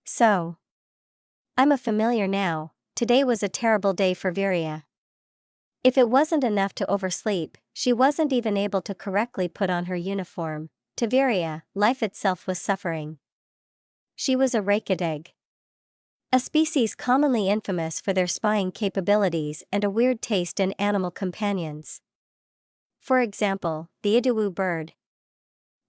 So, I'm a familiar now. Today was a terrible day for Viria. If it wasn't enough to oversleep, she wasn't even able to correctly put on her uniform. To Viria, life itself was suffering. She was a rakidag. A species commonly infamous for their spying capabilities and a weird taste in animal companions. For example, the iduwu bird.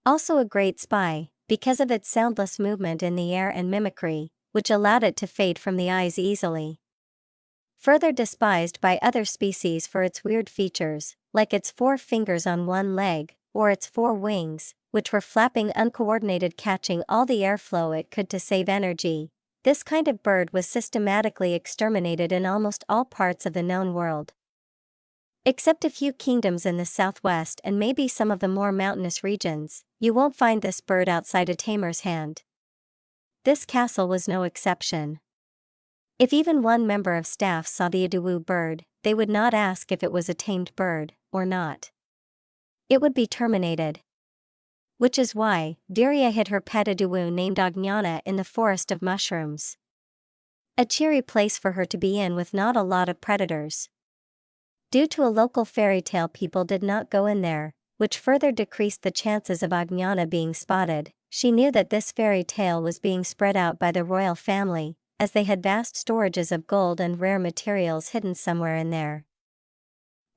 Also a great spy, because of its soundless movement in the air and mimicry, which allowed it to fade from the eyes easily. Further despised by other species for its weird features, like its 4 fingers on one leg, or its 4 wings, which were flapping uncoordinated, catching all the airflow it could to save energy. This kind of bird was systematically exterminated in almost all parts of the known world. Except a few kingdoms in the southwest and maybe some of the more mountainous regions, you won't find this bird outside a tamer's hand. This castle was no exception. If even one member of staff saw the iduwu bird, they would not ask if it was a tamed bird or not. It would be terminated. Which is why Viria hid her pet iduwu named Agnana in the forest of mushrooms. A cheery place for her to be in with not a lot of predators. Due to a local fairy tale, people did not go in there, which further decreased the chances of Agnana being spotted. She knew that this fairy tale was being spread out by the royal family, as they had vast storages of gold and rare materials hidden somewhere in there.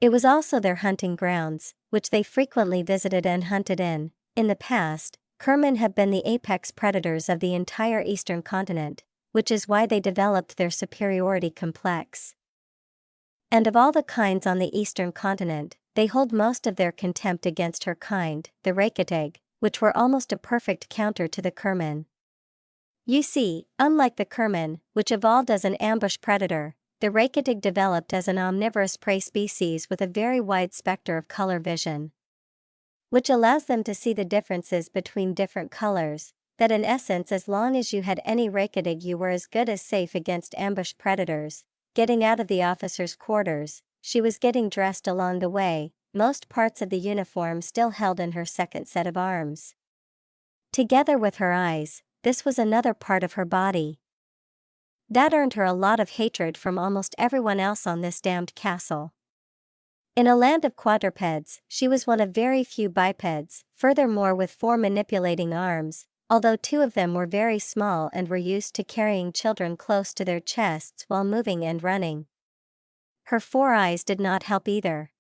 It was also their hunting grounds, which they frequently visited and hunted in. In the past, Kerman had been the apex predators of the entire eastern continent, which is why they developed their superiority complex. And of all the kinds on the eastern continent, they hold most of their contempt against her kind, the Reykjavik, which were almost a perfect counter to the Kerman. You see, unlike the Kerman, which evolved as an ambush predator, the Reykjavik developed as an omnivorous prey species with a very wide spectrum of color vision, which allows them to see the differences between different colors, that in essence as long as you had any Reykjavik you were as good as safe against ambush predators. Getting out of the officer's quarters, she was getting dressed along the way, most parts of the uniform still held in her second set of arms. Together with her eyes, this was another part of her body. That earned her a lot of hatred from almost everyone else on this damned castle. In a land of quadrupeds, she was one of very few bipeds, furthermore with 4 manipulating arms, although 2 of them were very small and were used to carrying children close to their chests while moving and running. Her 4 eyes did not help either.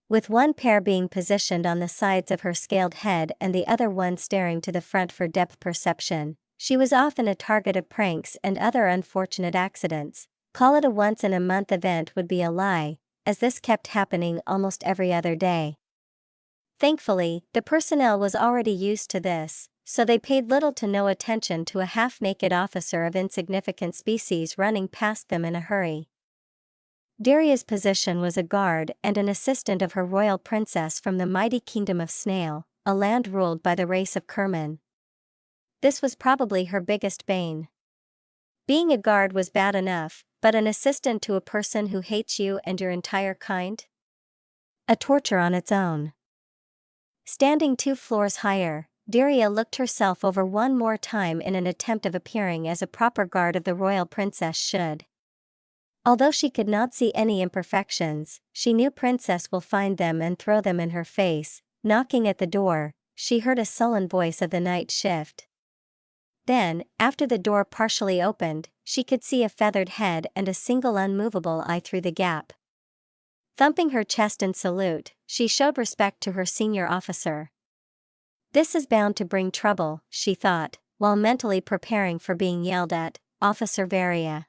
With one pair being positioned on the sides of her scaled head and the other one staring to the front for depth perception, she was often a target of pranks and other unfortunate accidents. Call it a once-in-a-month event would be a lie, as this kept happening almost every other day. Thankfully, the personnel was already used to this, so they paid little to no attention to a half-naked officer of insignificant species running past them in a hurry. Daria's position was a guard and an assistant of her royal princess from the mighty kingdom of Snail, a land ruled by the race of Kerman. This was probably her biggest bane. Being a guard was bad enough, but an assistant to a person who hates you and your entire kind? A torture on its own. Standing 2 floors higher, Daria looked herself over one more time in an attempt of appearing as a proper guard of the royal princess should. Although she could not see any imperfections, she knew Princess will find them and throw them in her face. Knocking at the door, she heard a sullen voice of the night shift. Then, after the door partially opened, she could see a feathered head and a single unmovable eye through the gap. Thumping her chest in salute, she showed respect to her senior officer. This is bound to bring trouble, she thought, while mentally preparing for being yelled at, Officer Varia.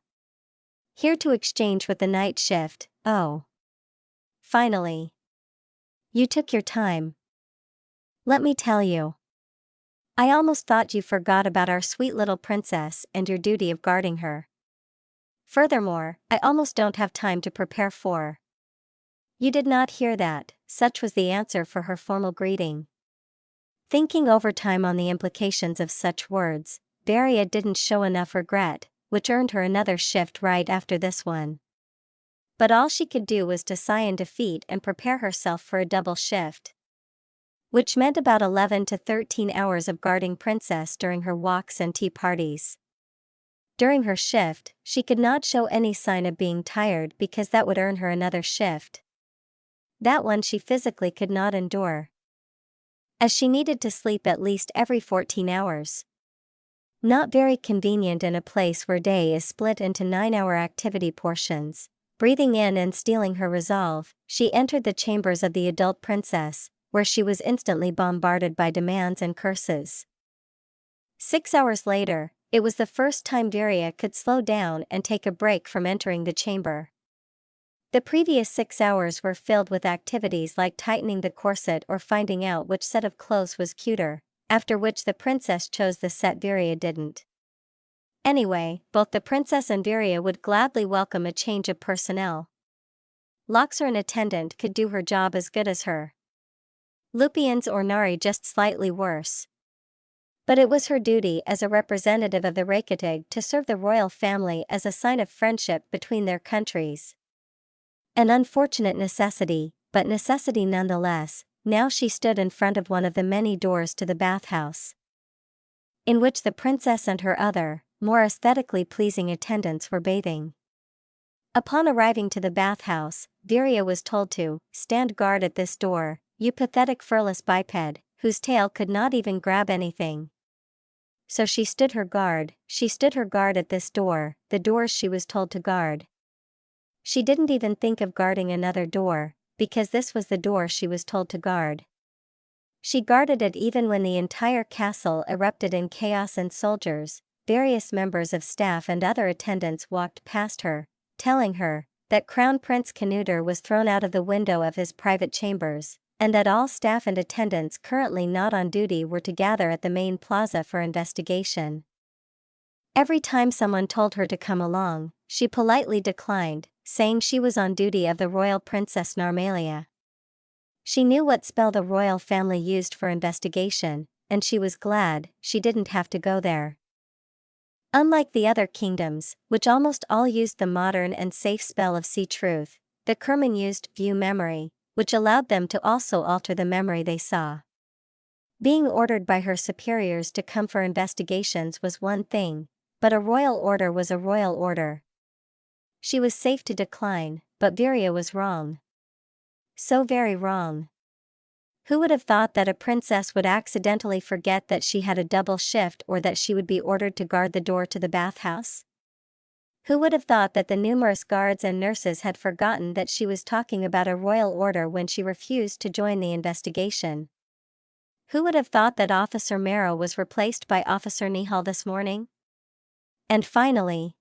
Here to exchange with the night shift, oh. Finally. You took your time. Let me tell you. I almost thought you forgot about our sweet little princess and your duty of guarding her. Furthermore, I almost don't have time to prepare for. You did not hear that, such was the answer for her formal greeting. Thinking overtime on the implications of such words, Varia didn't show enough regret, which earned her another shift right after this one. But all she could do was to sigh in defeat and prepare herself for a double shift. Which meant about 11 to 13 hours of guarding Princess during her walks and tea parties. During her shift, she could not show any sign of being tired because that would earn her another shift. That one she physically could not endure, as she needed to sleep at least every 14 hours. Not very convenient in a place where day is split into 9-hour activity portions. Breathing in and steeling her resolve, she entered the chambers of the adult princess, where she was instantly bombarded by demands and curses. 6 hours later, it was the first time Viria could slow down and take a break from entering the chamber. The previous 6 hours were filled with activities like tightening the corset or finding out which set of clothes was cuter, after which the princess chose the set Viria didn't. Anyway, both the princess and Viria would gladly welcome a change of personnel. Loxer, an attendant, could do her job as good as her. Lupians or Nari just slightly worse. But it was her duty as a representative of the Reykjavik to serve the royal family as a sign of friendship between their countries. An unfortunate necessity, but necessity nonetheless. Now she stood in front of one of the many doors to the bathhouse, in which the princess and her other, more aesthetically pleasing attendants were bathing. Upon arriving to the bathhouse, Viria was told to stand guard at this door, you pathetic furless biped, whose tail could not even grab anything. So she stood her guard at this door, the doors she was told to guard. She didn't even think of guarding another door, because this was the door she was told to guard. She guarded it even when the entire castle erupted in chaos and soldiers, various members of staff and other attendants walked past her, telling her that Crown Prince Canuter was thrown out of the window of his private chambers, and that all staff and attendants currently not on duty were to gather at the main plaza for investigation. Every time someone told her to come along, she politely declined, saying she was on duty of the royal Princess Narmalia. She knew what spell the royal family used for investigation, and she was glad she didn't have to go there. Unlike the other kingdoms, which almost all used the modern and safe spell of See Truth, the Kerman used View Memory, which allowed them to also alter the memory they saw. Being ordered by her superiors to come for investigations was one thing, but a royal order was a royal order. She was safe to decline, but Viria was wrong. So very wrong. Who would have thought that a princess would accidentally forget that she had a double shift, or that she would be ordered to guard the door to the bathhouse? Who would have thought that the numerous guards and nurses had forgotten that she was talking about a royal order when she refused to join the investigation? Who would have thought that Officer Marrow was replaced by Officer Nihal this morning? And finally,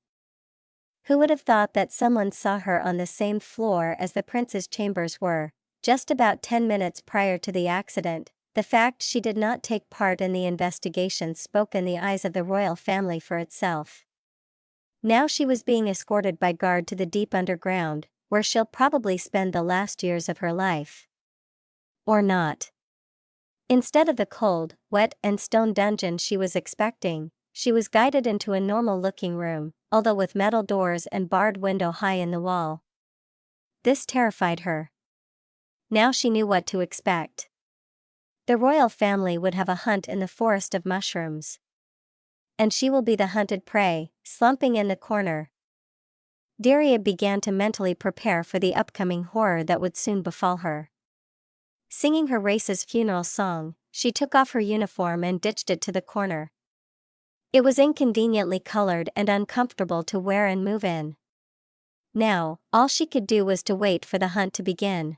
who would have thought that someone saw her on the same floor as the prince's chambers were, just about 10 minutes prior to the accident? The fact she did not take part in the investigation spoke in the eyes of the royal family for itself. Now she was being escorted by guard to the deep underground, where she'll probably spend the last years of her life. Or not. Instead of the cold, wet and stone dungeon she was expecting, she was guided into a normal-looking room, although with metal doors and barred window high in the wall. This terrified her. Now she knew what to expect. The royal family would have a hunt in the forest of mushrooms. And she will be the hunted prey, slumping in the corner. Viria began to mentally prepare for the upcoming horror that would soon befall her. Singing her race's funeral song, she took off her uniform and ditched it to the corner. It was inconveniently colored and uncomfortable to wear and move in. Now, all she could do was to wait for the hunt to begin.